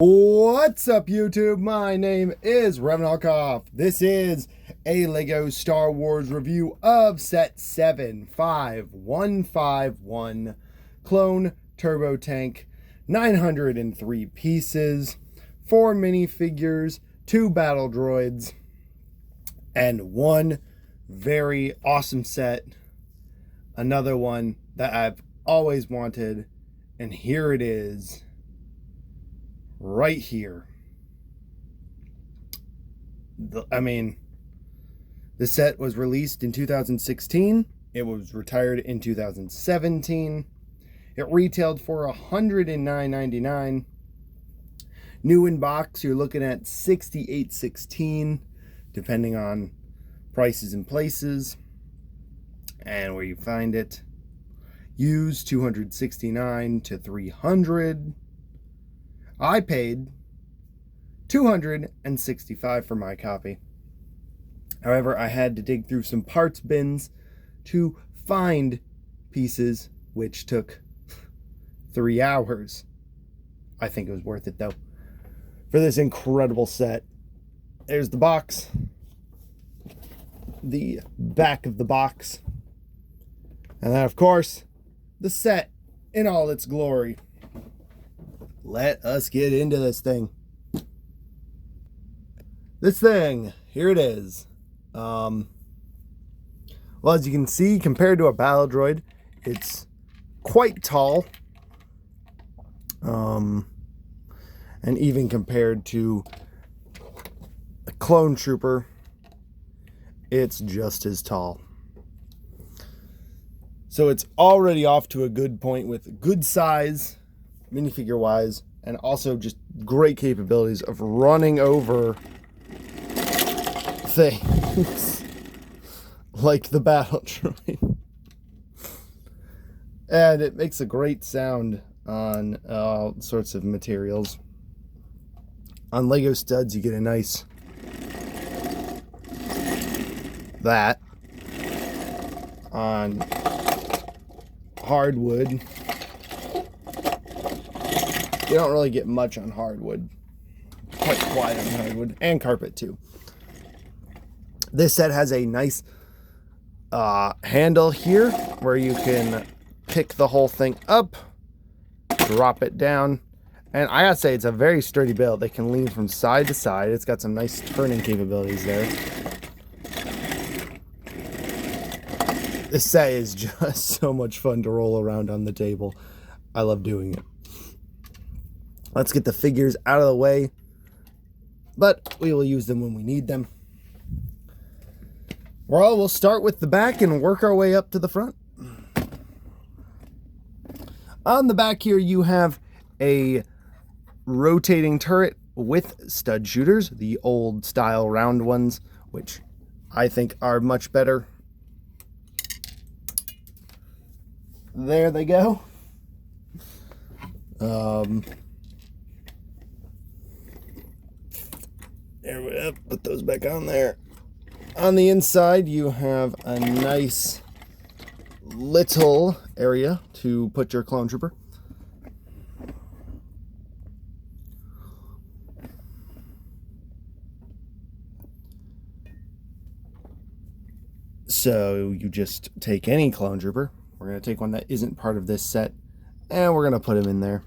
What's up, YouTube? My name is Revan. This is a LEGO Star Wars review of set 75151 Clone Turbo Tank, 903 pieces, 4 minifigures, 2 battle droids, and one very awesome set. Another one that I've always wanted, and here it is. Right here. The set was released in 2016. It was retired in 2017. It retailed for $109.99. New in box, you're looking at $68.16, depending on prices and places and where you find it. Used $269 to $300. I paid $265 for my copy. However, I had to dig through some parts bins to find pieces, which took 3 hours. I think it was worth it, though, for this incredible set. There's the box, the back of the box, and then, of course, the set in all its glory. Let us get into this thing. Here it is. Well, as you can see, compared to a battle droid, it's quite tall. And even compared to a clone trooper, it's just as tall. So it's already off to a good point with good size, minifigure wise, and also just great capabilities of running over things like the battle droid. And it makes a great sound on all sorts of materials. On Lego studs, you get a nice that. On hardwood, you don't really get much on hardwood. Quite quiet on hardwood, and carpet too. This set has a nice handle here where you can pick the whole thing up, drop it down, and I gotta say, it's a very sturdy build. They can lean from side to side. It's got some nice turning capabilities there. This set is just so much fun to roll around on the table. I love doing it. Let's get the figures out of the way, but we will use them when we need them. Well, we'll start with the back and work our way up to the front. On the back here, you have a rotating turret with stud shooters, the old style round ones, which I think are much better. There they go. There we go. Put those back on there. On the inside, you have a nice little area to put your clone trooper. So you just take any clone trooper. We're going to take one that isn't part of this set, and we're going to put him in there.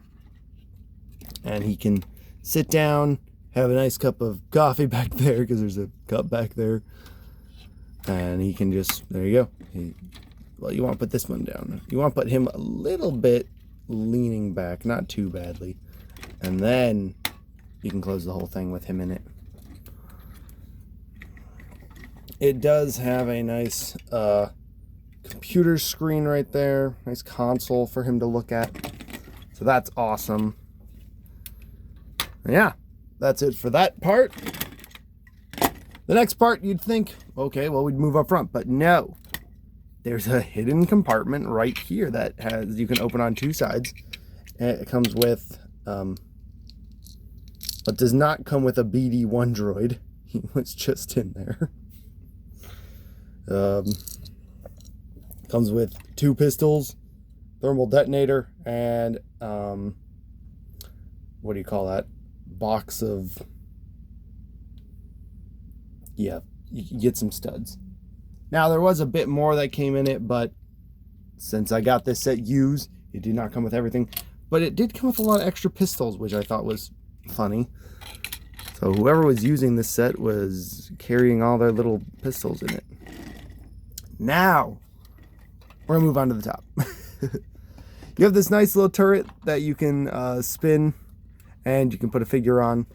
And he can sit down, have a nice cup of coffee back there, because there's a cup back there. And he can just, there you go. Well, you want to put this one down. You want to put him a little bit leaning back, not too badly. And then you can close the whole thing with him in it. It does have a nice computer screen right there. Nice console for him to look at. So that's awesome. Yeah, that's it for that part. The next part, you'd think, okay, well, we'd move up front, but no. There's a hidden compartment right here that you can open on 2 sides. And it comes with, but does not come with a BD-1 droid. He was just in there. Comes with 2 pistols, thermal detonator, and what do you call that? box of, yeah, you can get some studs. Now, there was a bit more that came in it, but since I got this set used, it did not come with everything. But it did come with a lot of extra pistols, which I thought was funny. So whoever was using this set was carrying all their little pistols in it. Now, we're going to move on to the top. You have this nice little turret that you can spin, and you can put a figure on.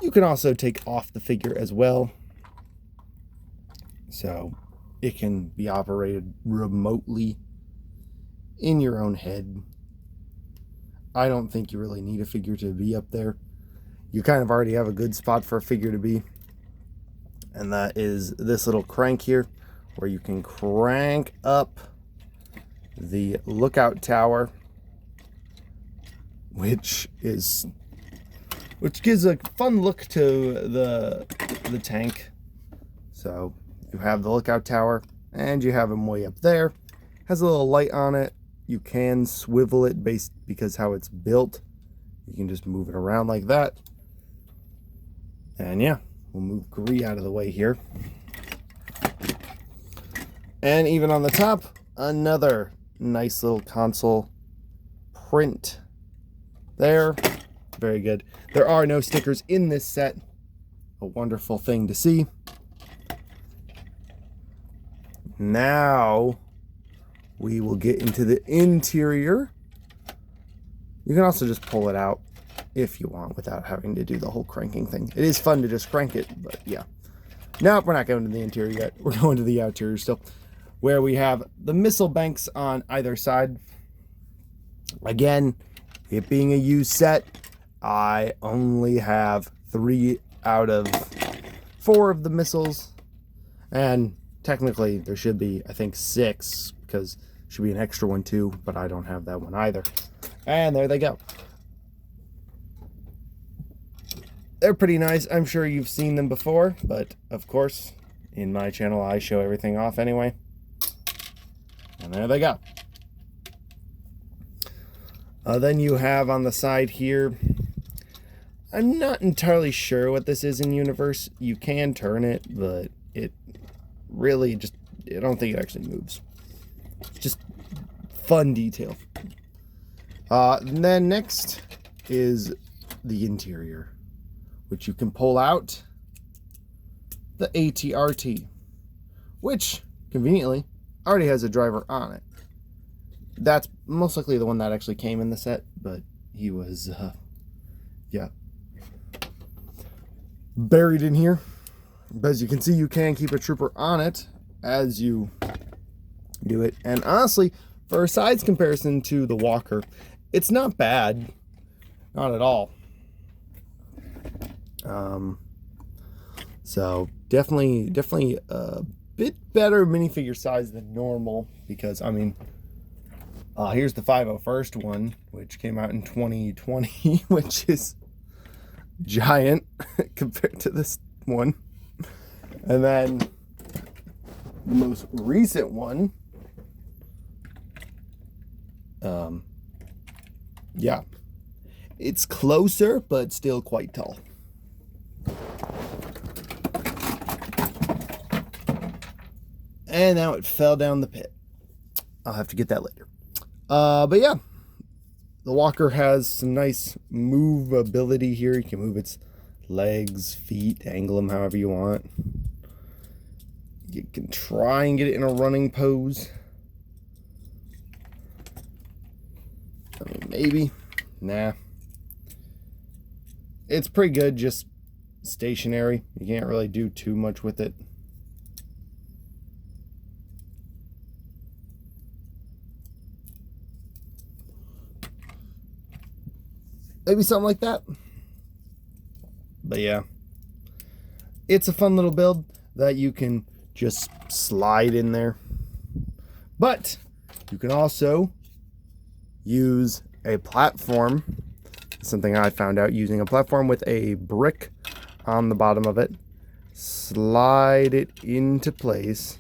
You can also take off the figure as well. So it can be operated remotely in your own head. I don't think you really need a figure to be up there. You kind of already have a good spot for a figure to be. And that is this little crank here, where you can crank up the lookout tower, which gives a fun look to the tank. So you have the lookout tower, and you have him way up there. Has a little light on it. You can swivel it because how it's built. You can just move it around like that. And yeah, we'll move Gree out of the way here. And even on the top, another nice little console print there. Very good. There are no stickers in this set. A wonderful thing to see. Now we will get into the interior. You can also just pull it out if you want without having to do the whole cranking thing. It is fun to just crank it, but yeah. No, we're not going to the interior yet. We're going to the outerior still, where we have the missile banks on either side. Again, it being a used set, I only have 3 out of 4 of the missiles, and technically there should be, I think, 6, because there should be an extra one too, but I don't have that one either. And there they go. They're pretty nice. I'm sure you've seen them before, but of course, in my channel, I show everything off anyway. And there they go. Then you have on the side here, I'm not entirely sure what this is in universe. You can turn it, but it really just, I don't think it actually moves. It's just fun detail. And then next is the interior, which you can pull out the ATRT, which conveniently already has a driver on it. That's most likely the one that actually came in the set, but he was, yeah, buried in here. But as you can see, you can keep a trooper on it as you do it. And honestly, for a size comparison to the Walker, it's not bad. Not at all. So definitely a bit better minifigure size than normal, because I mean, here's the 501st one, which came out in 2020, which is giant compared to this one. And then the most recent one, yeah, it's closer, but still quite tall. And now it fell down the pit. I'll have to get that later. But yeah, the Walker has some nice movability here. You can move its legs, feet, angle them however you want. You can try and get it in a running pose. I mean, maybe. Nah. It's pretty good, just stationary. You can't really do too much with it. Maybe something like that. But yeah, it's a fun little build that you can just slide in there. But you can also use a platform. Something I found out, using a platform with a brick on the bottom of it. Slide it into place.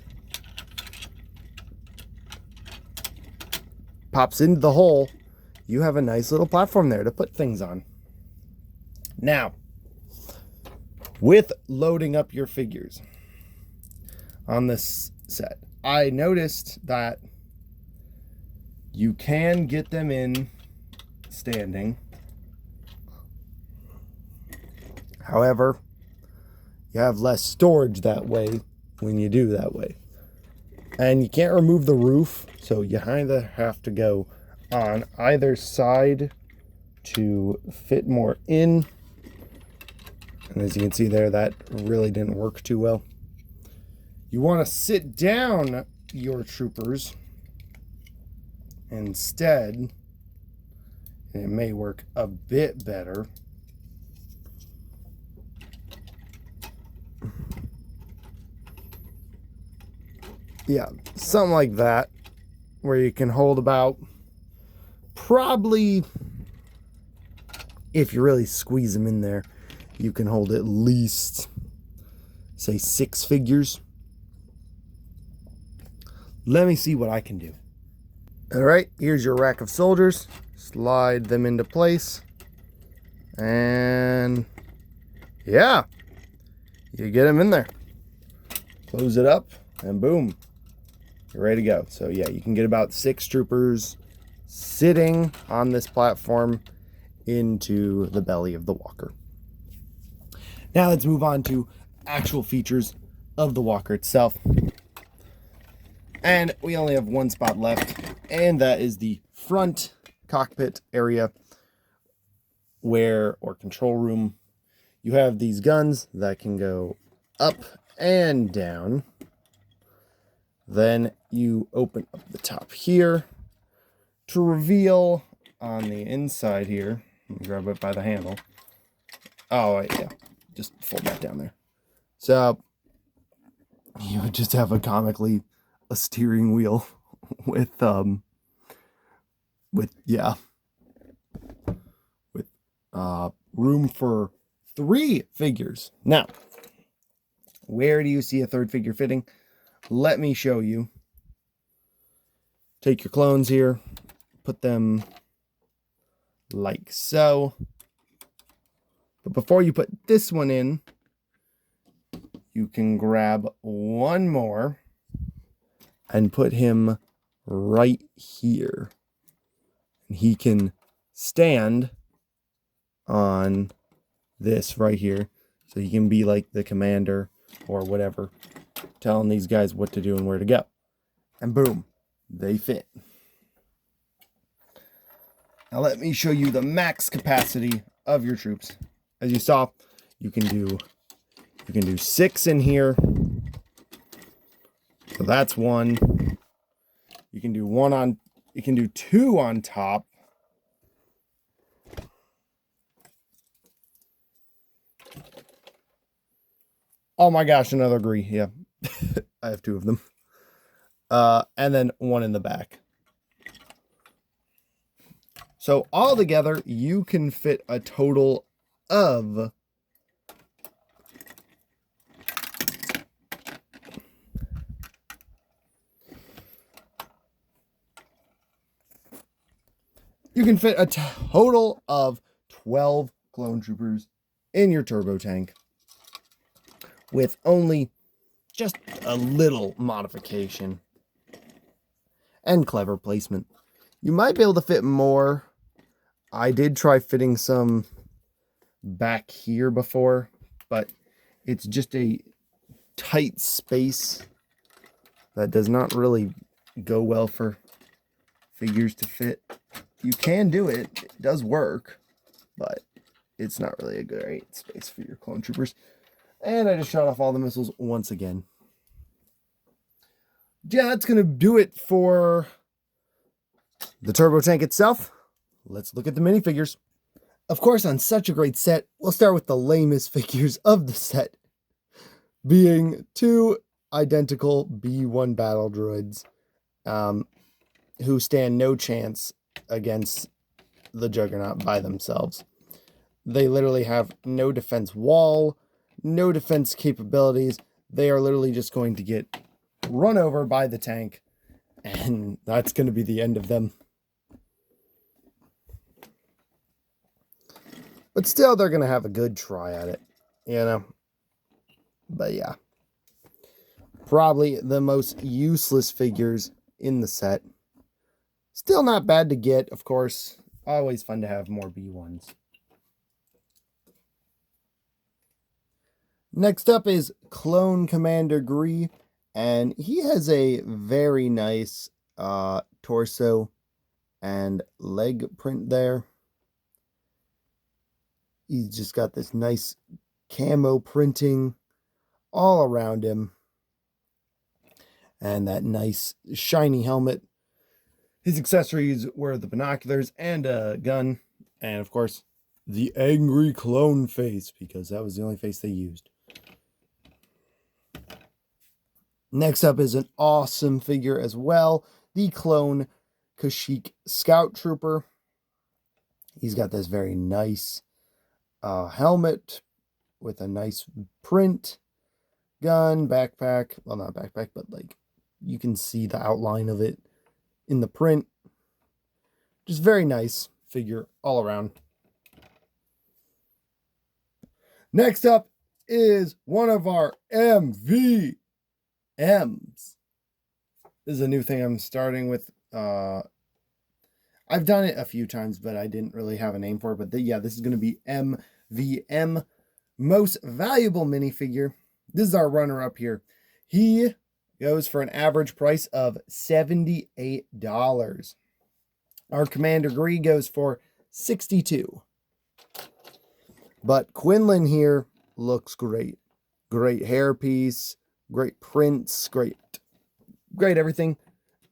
Pops into the hole. You have a nice little platform there to put things on. Now, with loading up your figures on this set, I noticed that you can get them in standing. However, you have less storage that way when you do that way. And you can't remove the roof, so you either have to go on either side to fit more in. And as you can see there, that really didn't work too well. You want to sit down your troopers instead, and it may work a bit better. Yeah, something like that, where you can hold about, probably, if you really squeeze them in there, you can hold at least, say, 6 figures. Let me see what I can do. All right, here's your rack of soldiers. Slide them into place. And yeah, you get them in there. Close it up, and boom, you're ready to go. So yeah, you can get about 6 troopers sitting on this platform into the belly of the walker. Now let's move on to actual features of the walker itself. And we only have one spot left, and that is the front cockpit area or control room. You have these guns that can go up and down. Then you open up the top here to reveal on the inside here. Let me grab it by the handle. Oh, yeah. Just fold that down there. So you would just have a steering wheel with room for 3 figures. Now, where do you see a 3rd figure fitting? Let me show you. Take your clones here, put them like so. But before you put this one in, you can grab one more and put him right here. And he can stand on this right here. So he can be like the commander or whatever, telling these guys what to do and where to go. And boom, they fit. Now let me show you the max capacity of your troops. As you saw, you can do 6 in here. So that's 1. You can do 2 on top. Oh my gosh, another agree. Yeah. I have 2 of them. And then 1 in the back. So all together, you can fit a total of 12 clone troopers in your turbo tank with only just a little modification and clever placement. You might be able to fit more. I did try fitting some back here before, but it's just a tight space that does not really go well for figures to fit. You can do it. It does work, but it's not really a great space for your clone troopers. And I just shot off all the missiles once again. Yeah, that's going to do it for the turbo tank itself. Let's look at the minifigures. Of course, on such a great set, we'll start with the lamest figures of the set, being 2 identical B1 battle droids who stand no chance against the Juggernaut by themselves. They literally have no defense wall, no defense capabilities. They are literally just going to get run over by the tank, and that's going to be the end of them. But still, they're going to have a good try at it, you know? But yeah. Probably the most useless figures in the set. Still not bad to get, of course. Always fun to have more B1s. Next up is Clone Commander Gree, and he has a very nice torso and leg print there. He's just got this nice camo printing all around him, and that nice shiny helmet. His accessories were the binoculars and a gun, and of course, the angry clone face, because that was the only face they used. Next up is an awesome figure as well, the clone Kashyyyk Scout Trooper. He's got this very nice helmet with a nice print, gun, backpack. Well, not backpack, but like you can see the outline of it in the print. Just very nice figure all around. Next up is one of our MVMs. This is a new thing I'm starting with. I've done it a few times, but I didn't really have a name for it. But yeah, this is going to be MVM, Most Valuable Minifigure. This is our runner-up here. He goes for an average price of $78. Our Commander Gree goes for $62. But Quinlan here looks great. Great hairpiece, great prints, great everything.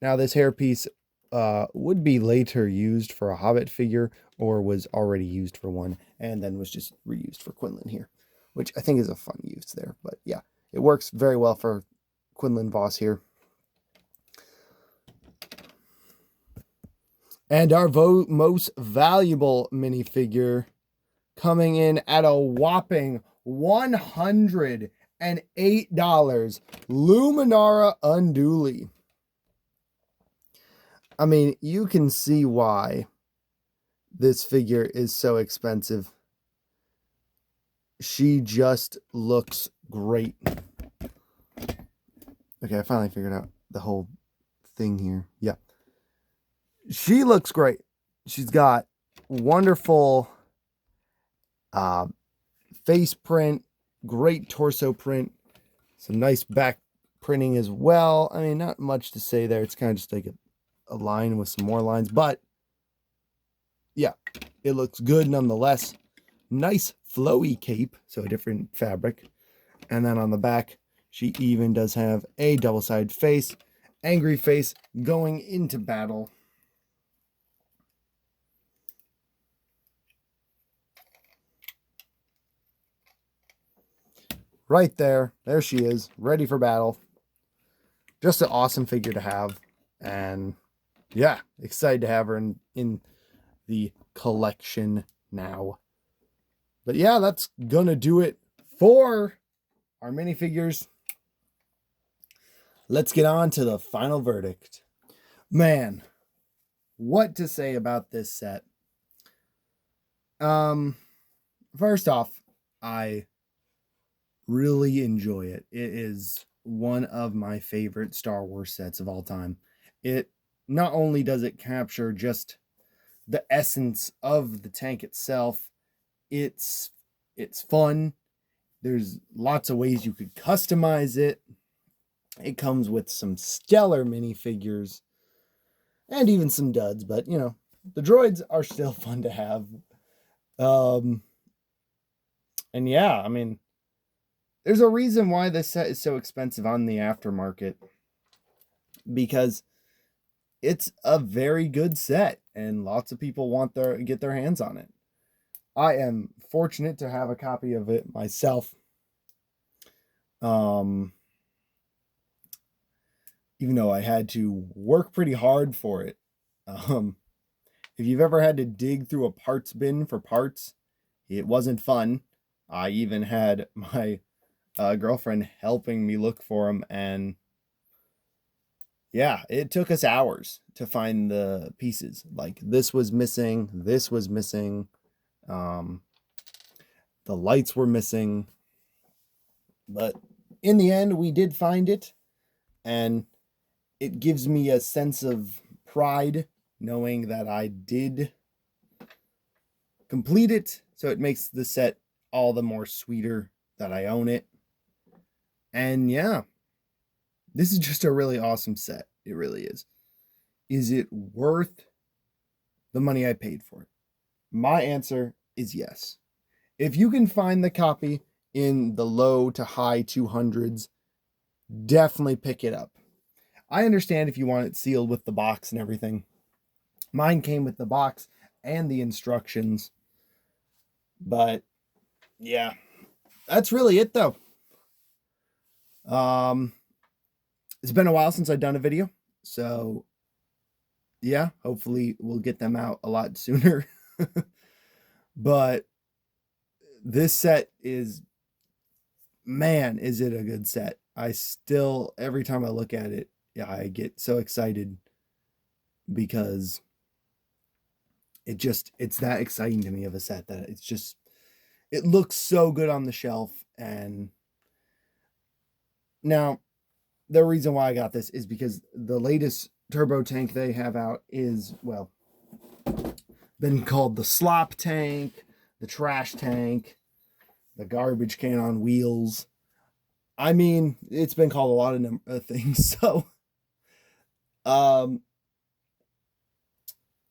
Now this hairpiece would be later used for a Hobbit figure, or was already used for one and then was just reused for Quinlan here, which I think is a fun use there. But yeah, it works very well for Quinlan Voss here. And our most valuable minifigure, coming in at a whopping $108, Luminara Unduli. I mean, you can see why this figure is so expensive. She just looks great. Okay, I finally figured out the whole thing here. Yeah. She looks great. She's got wonderful face print, great torso print, some nice back printing as well. I mean, not much to say there. It's kind of just like a line with some more lines, but yeah, it looks good nonetheless. Nice flowy cape, so a different fabric. And then on the back, she even does have a double-sided face, angry face going into battle. Right there she is, ready for battle. Just an awesome figure to have, and yeah, excited to have her in the collection now. But yeah, that's gonna do it for our minifigures. Let's get on to the final verdict. Man, what to say about this set? First off, I really enjoy it. It is one of my favorite Star Wars sets of all time. It not only does it capture just the essence of the tank itself, it's fun. There's lots of ways you could customize it. It comes with some stellar minifigures and even some duds, but you know, the droids are still fun to have. And yeah, I mean, there's a reason why this set is so expensive on the aftermarket, because it's a very good set and lots of people want get their hands on it. I am fortunate to have a copy of it myself. Even though I had to work pretty hard for it. If you've ever had to dig through a parts bin for parts, it wasn't fun. I even had my girlfriend helping me look for them, and yeah, it took us hours to find the pieces. Like this was missing, this was missing. The lights were missing. But in the end, we did find it. And it gives me a sense of pride knowing that I did complete it. So it makes the set all the more sweeter that I own it. And yeah, this is just a really awesome set. It really is. Is it worth the money I paid for it? My answer is yes. If you can find the copy in the low to high 200s, definitely pick it up. I understand if you want it sealed with the box and everything. Mine came with the box and the instructions. But yeah, that's really it though. It's been a while since I've done a video. So yeah, hopefully we'll get them out a lot sooner. But this set is, man, is it a good set. I still, every time I look at it, yeah, I get so excited because it's that exciting to me of a set that it looks so good on the shelf. And now the reason why I got this is because the latest turbo tank they have out is, well, been called the slop tank, the trash tank, the garbage can on wheels. I mean, it's been called a lot of things. So,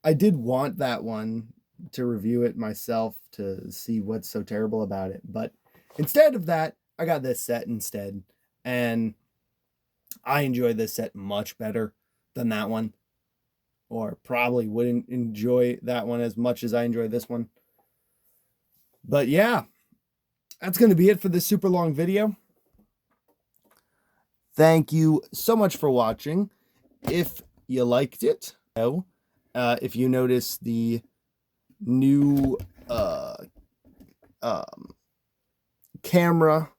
I did want that one to review it myself to see what's so terrible about it. But instead of that, I got this set instead. And I enjoy this set much better than that one. Or probably wouldn't enjoy that one as much as I enjoy this one. But yeah, that's going to be it for this super long video. Thank you so much for watching. If you liked it, if you notice the new camera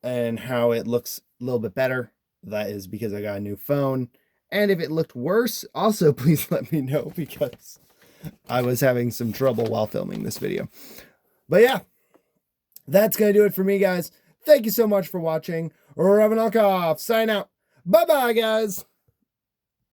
and how it looks a little bit better, that is because I got a new phone. And if it looked worse, also please let me know, because I was having some trouble while filming this video. But yeah, that's going to do it for me, guys. Thank you so much for watching. Ravenalkov, sign out. Bye-bye, guys.